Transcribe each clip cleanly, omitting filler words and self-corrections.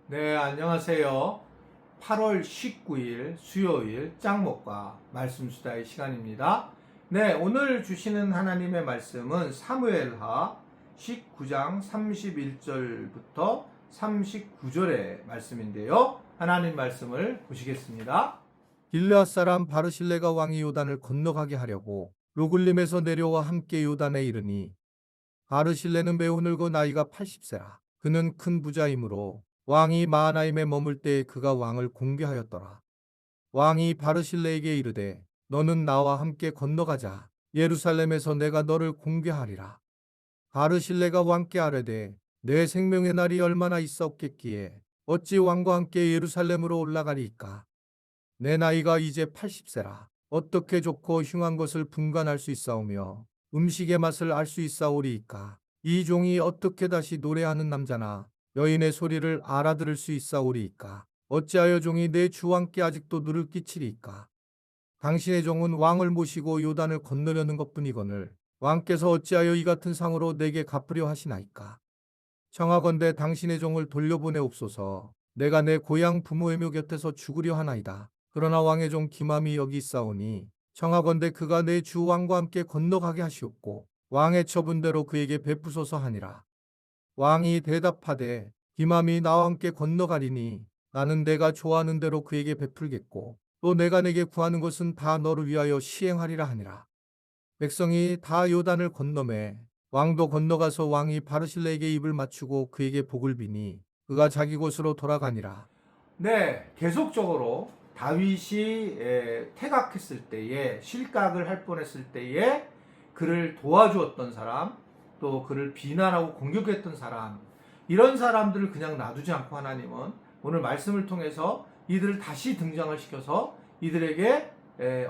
네, 안녕하세요. 8월 19일 수요일 짱목과 말씀 수다의 시간입니다. 네, 오늘 주시는 하나님의 말씀은 사무엘하 19장 31절부터 39절의 말씀인데요. 하나님 말씀을 보시겠습니다. 길르앗 사람 바르실레가 왕이 요단을 건너가게 하려고 로글림에서 내려와 함께 요단에 이르니 바르실레는 매우 늙어 나이가 80세라. 그는 큰 부자이므로 왕이 마하나임에 머물 때에 그가 왕을 공개하였더라. 왕이 바르실레에게 이르되 너는 나와 함께 건너가자. 예루살렘에서 내가 너를 공개하리라. 바르실레가 왕께 아뢰되 내 생명의 날이 얼마나 있었겠기에 어찌 왕과 함께 예루살렘으로 올라가리이까. 내 나이가 이제 80세라. 어떻게 좋고 흉한 것을 분간할 수 있사오며 음식의 맛을 알 수 있사오리이까. 이 종이 어떻게 다시 노래하는 남자나 여인의 소리를 알아들을 수 있사오리이까. 어찌하여 종이 내 주왕께 아직도 누를 끼치리이까. 당신의 종은 왕을 모시고 요단을 건너려는 것뿐이거늘 왕께서 어찌하여 이 같은 상으로 내게 갚으려 하시나이까. 청하건대 당신의 종을 돌려보내옵소서. 내가 내 고향 부모의 묘 곁에서 죽으려 하나이다. 그러나 왕의 종 기맘이 여기 있사오니 청하건대 그가 내 주 왕과 함께 건너가게 하시옵고 왕의 처분대로 그에게 베푸소서 하니라. 왕이 대답하되 기맘이 나와 함께 건너가리니 나는 내가 좋아하는 대로 그에게 베풀겠고 또 내가 내게 구하는 것은 다 너를 위하여 시행하리라 하니라. 백성이 다 요단을 건너매 왕도 건너가서 왕이 바르실레에게 입을 맞추고 그에게 복을 비니 그가 자기 곳으로 돌아가니라. 네, 계속적으로 다윗이 태각했을 때에 실각을 할 뻔했을 때에 그를 도와주었던 사람, 또 그를 비난하고 공격했던 사람, 이런 사람들을 그냥 놔두지 않고 하나님은 오늘 말씀을 통해서 이들을 다시 등장을 시켜서 이들에게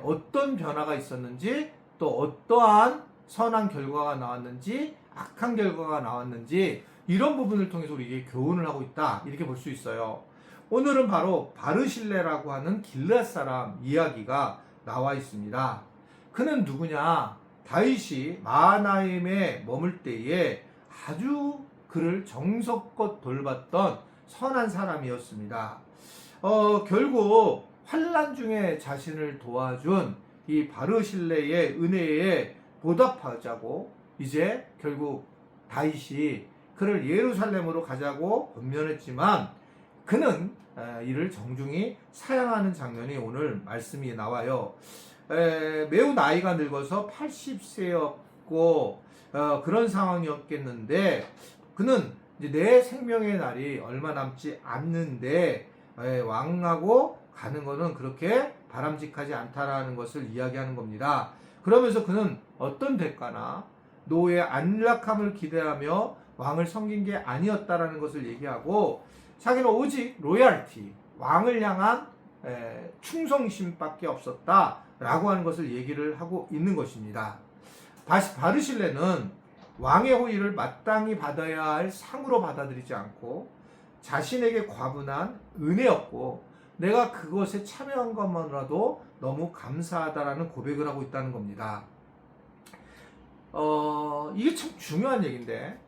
어떤 변화가 있었는지, 또 어떠한 선한 결과가 나왔는지, 악한 결과가 나왔는지, 이런 부분을 통해서 우리에게 교훈을 하고 있다, 이렇게 볼 수 있어요. 오늘은 바로 바르실레라고 하는 길르앗 사람 이야기가 나와 있습니다. 그는 누구냐? 다윗이 마하나임에 머물 때에 아주 그를 정성껏 돌봤던 선한 사람이었습니다. 결국 환난 중에 자신을 도와준 이 바르실레의 은혜에 보답하자고 이제 결국 다윗이 그를 예루살렘으로 가자고 권면했지만 그는 이를 정중히 사양하는 장면이 오늘 말씀이 나와요. 매우 나이가 늙어서 80세였고 그런 상황이었겠는데 그는 이제 내 생명의 날이 얼마 남지 않는데 왕하고 가는 것은 그렇게 바람직하지 않다라는 것을 이야기하는 겁니다. 그러면서 그는 어떤 대가나 노의 안락함을 기대하며 왕을 섬긴 게 아니었다라는 것을 얘기하고 자기는 오직 로얄티, 왕을 향한 충성심밖에 없었다라고 하는 것을 얘기를 하고 있는 것입니다. 바르실레는 왕의 호의를 마땅히 받아야 할 상으로 받아들이지 않고 자신에게 과분한 은혜였고 내가 그것에 참여한 것만으로도 너무 감사하다라는 고백을 하고 있다는 겁니다. 이게 참 중요한 얘기인데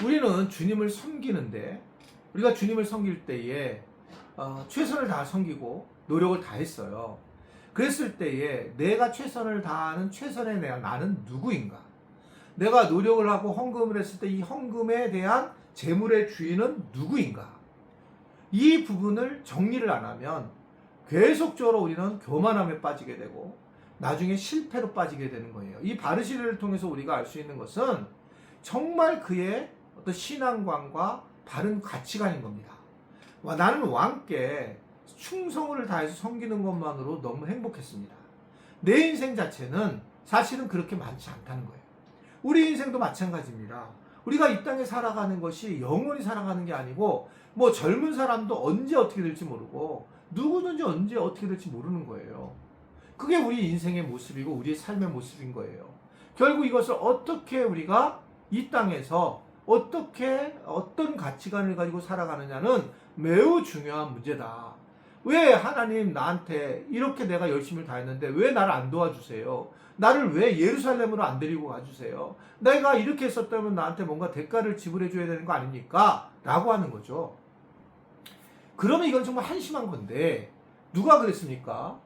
우리는 주님을 섬기는데 우리가 주님을 섬길 때에 최선을 다해 섬기고 노력을 다했어요. 그랬을 때에 내가 최선을 다하는 최선의 나는 누구인가? 내가 노력을 하고 헌금을 했을 때 이 헌금에 대한 재물의 주인은 누구인가? 이 부분을 정리를 안 하면 계속적으로 우리는 교만함에 빠지게 되고 나중에 실패로 빠지게 되는 거예요. 이 바르실레를 통해서 우리가 알 수 있는 것은 정말 그의 어떤 신앙관과 바른 가치관인 겁니다. 나는 왕께 충성을 다해서 섬기는 것만으로 너무 행복했습니다. 내 인생 자체는 사실은 그렇게 많지 않다는 거예요. 우리 인생도 마찬가지입니다. 우리가 이 땅에 살아가는 것이 영원히 살아가는 게 아니고 뭐 젊은 사람도 언제 어떻게 될지 모르고 누구든지 언제 어떻게 될지 모르는 거예요. 그게 우리 인생의 모습이고 우리의 삶의 모습인 거예요. 결국 이것을 어떻게 우리가 이 땅에서 어떻게 어떤 가치관을 가지고 살아가느냐는 매우 중요한 문제다. 왜 하나님 나한테 이렇게 내가 열심히 다했는데 왜 나를 안 도와주세요? 나를 왜 예루살렘으로 안 데리고 가주세요? 내가 이렇게 했었다면 나한테 뭔가 대가를 지불해 줘야 되는 거 아닙니까? 라고 하는 거죠. 그러면 이건 정말 한심한 건데 누가 그랬습니까?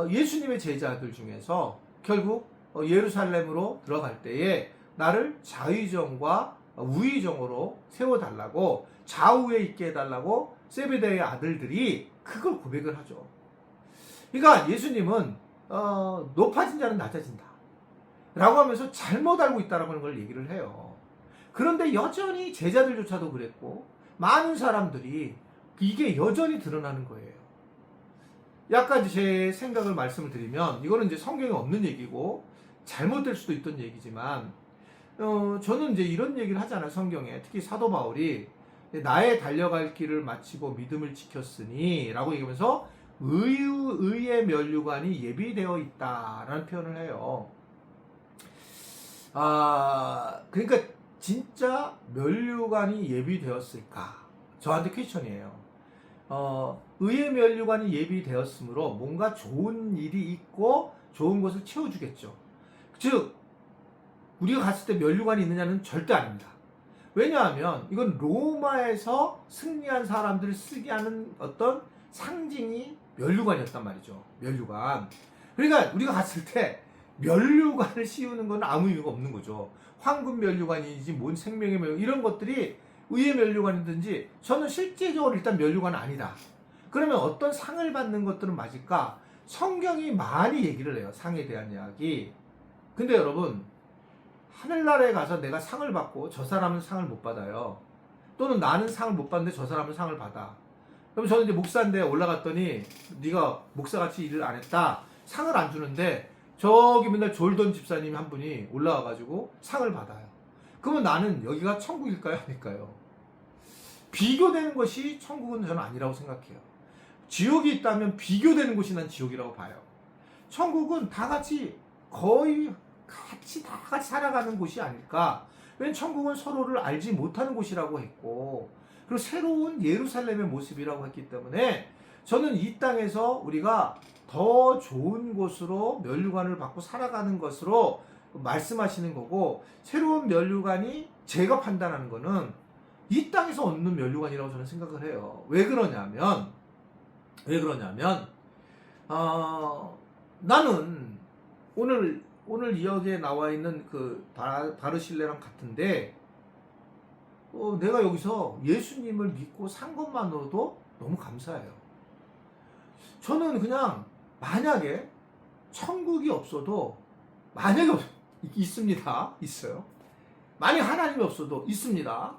예수님의 제자들 중에서 결국 예루살렘으로 들어갈 때에 나를 자의정과 우의정으로 세워달라고, 좌우에 있게 해달라고 세베대의 아들들이 그걸 고백을 하죠. 그러니까 예수님은 높아진 자는 낮아진다 라고 하면서 잘못 알고 있다라는 걸 얘기를 해요. 그런데 여전히 제자들조차도 그랬고 많은 사람들이 이게 여전히 드러나는 거예요. 약간 제 생각을 말씀을 드리면, 이거는 이제 성경에 없는 얘기고 잘못될 수도 있던 얘기지만, 저는 이제 이런 얘기를 하잖아요. 성경에 특히 사도 바울이 나의 달려갈 길을 마치고 믿음을 지켰으니 라고 얘기하면서 의의 면류관이 예비되어 있다라는 표현을 해요. 그러니까 진짜 면류관이 예비되었을까? 저한테 퀘스천이에요. 의의 면류관이 예비되었으므로 뭔가 좋은 일이 있고 좋은 것을 채워주겠죠. 즉 우리가 갔을 때 면류관이 있느냐는 절대 아닙니다. 왜냐하면 이건 로마에서 승리한 사람들을 쓰게 하는 어떤 상징이 면류관이었단 말이죠. 면류관. 그러니까 우리가 갔을 때 면류관을 씌우는 건 아무 이유가 없는 거죠. 황금 면류관이지 뭔 생명의 면류관, 이런 것들이 의의 면류관이든지, 저는 실제적으로 일단 면류관은 아니다. 그러면 어떤 상을 받는 것들은 맞을까? 성경이 많이 얘기를 해요. 상에 대한 이야기. 근데 여러분, 하늘나라에 가서 내가 상을 받고 저 사람은 상을 못 받아요. 또는 나는 상을 못 받는데 저 사람은 상을 받아. 그럼 저는 이제 목사인데 올라갔더니 네가 목사같이 일을 안 했다, 상을 안 주는데 저기 맨날 졸던 집사님 한 분이 올라와가지고 상을 받아요. 그러면 나는 여기가 천국일까요? 아닐까요? 비교되는 것이 천국은 저는 아니라고 생각해요. 지옥이 있다면 비교되는 곳이 난 지옥이라고 봐요. 천국은 다 같이 거의 다 같이 살아가는 곳이 아닐까. 왜냐면 천국은 서로를 알지 못하는 곳이라고 했고, 그리고 새로운 예루살렘의 모습이라고 했기 때문에 저는 이 땅에서 우리가 더 좋은 곳으로 면류관을 받고 살아가는 것으로 말씀하시는 거고, 새로운 면류관이 제가 판단하는 거는 이 땅에서 얻는 면류관이라고 저는 생각을 해요. 왜 그러냐면 나는 오늘 이야기에 나와 있는 그 바르실레랑 같은데, 내가 여기서 예수님을 믿고 산 것만으로도 너무 감사해요. 저는 그냥 만약에 천국이 없어도, 있습니다. 있어요. 만약 하나님이 없어도 있습니다.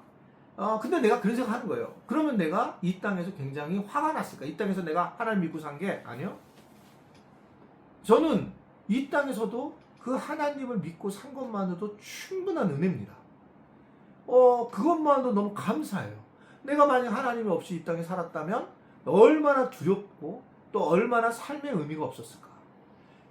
근데 내가 그런 생각 하는 거예요. 그러면 내가 이 땅에서 굉장히 화가 났을까? 이 땅에서 내가 하나님 믿고 산 게 아니요. 저는 이 땅에서도 그 하나님을 믿고 산 것만으로도 충분한 은혜입니다. 그것만으로도 너무 감사해요. 내가 만약 하나님이 없이 이 땅에 살았다면 얼마나 두렵고 또 얼마나 삶의 의미가 없었을까.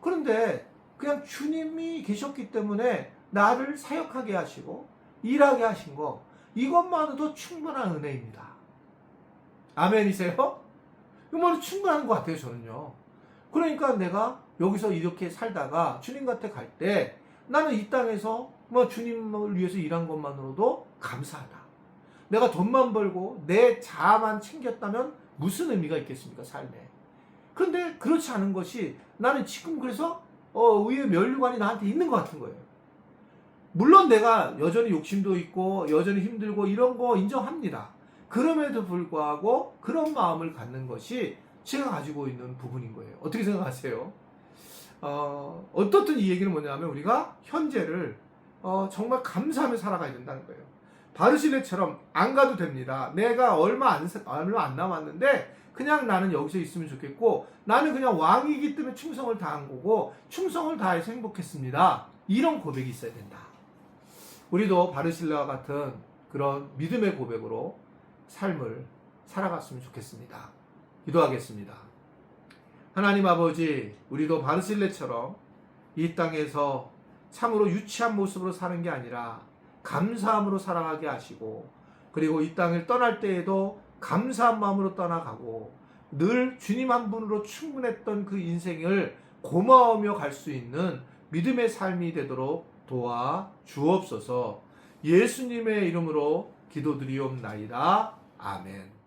그런데 그냥 주님이 계셨기 때문에 나를 사역하게 하시고 일하게 하신 거, 이것만으로도 충분한 은혜입니다. 아멘이세요? 이것만으로 충분한 것 같아요, 저는요. 그러니까 내가 여기서 이렇게 살다가 주님 곁에 갈 때 나는 이 땅에서 주님을 위해서 일한 것만으로도 감사하다. 내가 돈만 벌고 내 자아만 챙겼다면 무슨 의미가 있겠습니까, 삶에. 그런데 그렇지 않은 것이, 나는 지금 그래서 의의 면류관이 나한테 있는 것 같은 거예요. 물론 내가 여전히 욕심도 있고 여전히 힘들고 이런 거 인정합니다. 그럼에도 불구하고 그런 마음을 갖는 것이 제가 가지고 있는 부분인 거예요. 어떻게 생각하세요? 어떻든 이 얘기는 뭐냐면, 우리가 현재를 정말 감사하며 살아가야 된다는 거예요. 바르실레처럼 안 가도 됩니다. 내가 얼마 안 남았는데 그냥 나는 여기서 있으면 좋겠고, 나는 그냥 왕이기 때문에 충성을 다한 거고 충성을 다해서 행복했습니다. 이런 고백이 있어야 된다. 우리도 바르실레와 같은 그런 믿음의 고백으로 삶을 살아갔으면 좋겠습니다. 기도하겠습니다. 하나님 아버지, 우리도 바르실레처럼 이 땅에서 참으로 유치한 모습으로 사는 게 아니라 감사함으로 살아가게 하시고, 그리고 이 땅을 떠날 때에도 감사한 마음으로 떠나가고 늘 주님 한 분으로 충분했던 그 인생을 고마워하며 갈 수 있는 믿음의 삶이 되도록 도와 주옵소서. 예수님의 이름으로 기도드리옵나이다. 아멘.